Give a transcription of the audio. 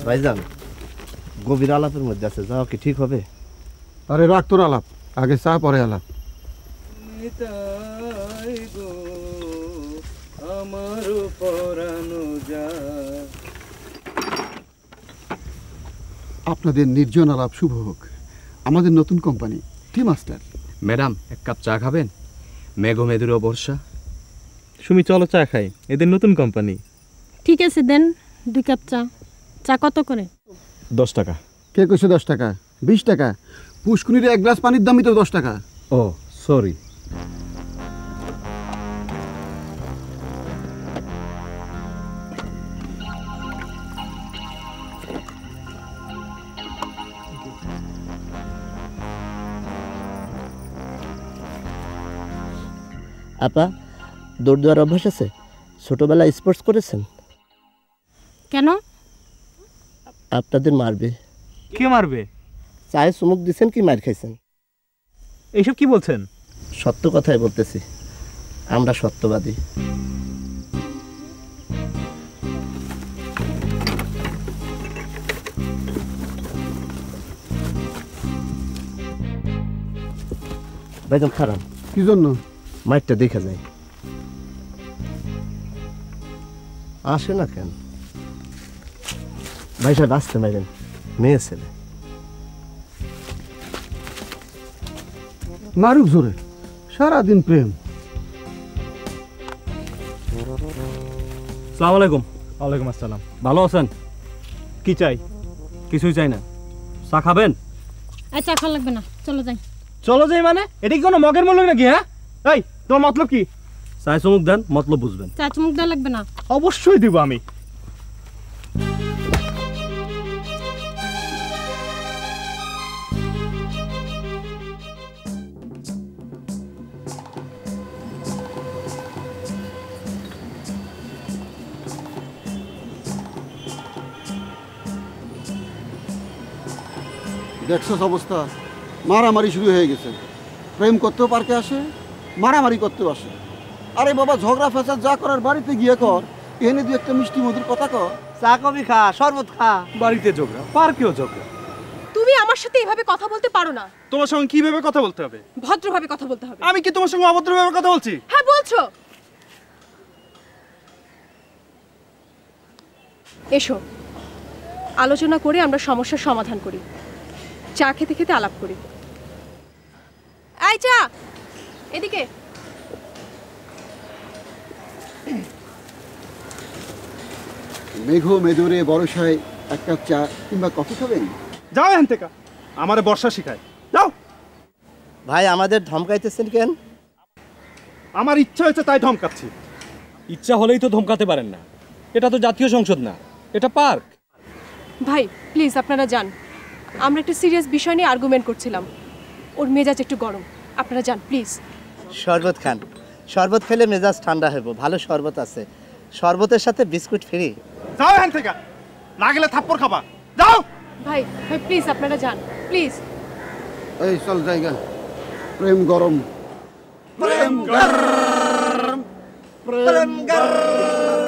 ভাইজান গভীর আলাপের মধ্যে আছে, যাওয়া কি ঠিক হবে? আরে রাখ তোর আলাপ, আগে চা পরে আলাপ। আপনাদের নির্জন আলাপ শুভ হোক। আমাদের নতুন কোম্পানি টি মাস্টার। ম্যাডাম এক কাপ চা খাবেন? মেঘো মেদুরো বর্ষা। সুমি চলো চা খাই, এদের নতুন কোম্পানি। ঠিক আছে দেন 2 কাপ চা। চা কত করে? 10 টাকা। কে কইছে 10 টাকা? 20 টাকা। পুষ্কুনির এক গ্লাস পানির দামই তো 10 টাকা। ও সরি। আপা দৌড় দেওয়ার অভ্যাস আছে? ছোটবেলায় স্পোর্টস করেছেন? কেন? আপনাদের মারবে। কে মারবে? চায়ে চুমুক দিছেন কি মার খাইছেন? এইসব কি বলছেন? সত্য কথাই বলতেছি, আমরা সত্যবাদী। ভাইজান খারাপ। কি জন্য? মাইটটা দেখা যায়। আসে না কেন? ভাই সাহেব আসতে মাইরেন, মেয়ে ছেলে। মারুক জোরে, সারাদিন প্রেম। সালাম আলাইকুম। ওয়ালাইকুম আসসালাম। ভালো আছেন? কি চাই? কিছুই চাই না। চা খাবেন? চা খাওয়া লাগবে না, চলো যাই। চলো যাই মানে? এটা কি কোনো মগের মূল্য নাকি? হ্যাঁ এই তোমার মতলব কি? চায় চুমুক দেন, মতলব বুঝবেন। চা চুমুক দেওয়া লাগবে না। অবশ্যই দিব আমি। দেখছস অবস্থা, মারামারি শুরু হয়ে গেছে। প্রেম করতেও পার্কে আসে, মারামারি করতেও আসে। আরে বাবা, ঝগড়া ফেসাদ যা করার বাড়িতে গিয়ে কর, এনে দিয়ে একটা মিষ্টি মধুর কথা কর। চা কবি খা, শরবত খা। বাড়িতে ঝগড়া, পার্কেও ঝগড়া। তুমি আমার সাথে এভাবে কথা বলতে পারো না। তোমার সঙ্গে কিভাবে কথা বলতে হবে? ভদ্রভাবে কথা বলতে হবে। আমি কি তোমার সঙ্গে অভদ্রভাবে কথা বলছি? হ্যাঁ বলছো। এসো, আলোচনা করে আমরা সমস্যার সমাধান করি। চা খেতে খেতে আলাপ করি। এই চা এদিকে। মেঘো মেদুরে বরসায় এক কাপ চা কিংবা কফি খাবেন? যাও এখান থেকে, আমারে বর্ষা শিখায়। যাও। ভাই আমাদের ধমকাইতেছেন কেন? আমার ইচ্ছা হয়েছে তাই ধমকাচ্ছি। ইচ্ছা হলেই তো ধমকাতে পারেন না। এটা তো জাতীয় সংসদ না, এটা পার্ক। ভাই প্লিজ আপনারা যান, আমরা একটা সিরিয়াস বিষয় নিয়ে আর্গুমেন্ট করছিলাম। ওর মেজাজ একটু গরম, আপনারা যান প্লিজ। শরবত খান, শরবত খেলে মেজাজ ঠান্ডা হইব। ভালো শরবত আছে, শরবতের সাথে বিস্কুট ফ্রি। যাও এখান থেকে, না গেলে থাপ্পড় খাবা। যাও। ভাই ভাই প্লিজ আপনারা যান প্লিজ। এই চল জায়গা, প্রেম গরম। প্রেম গরম, প্রেম গরম।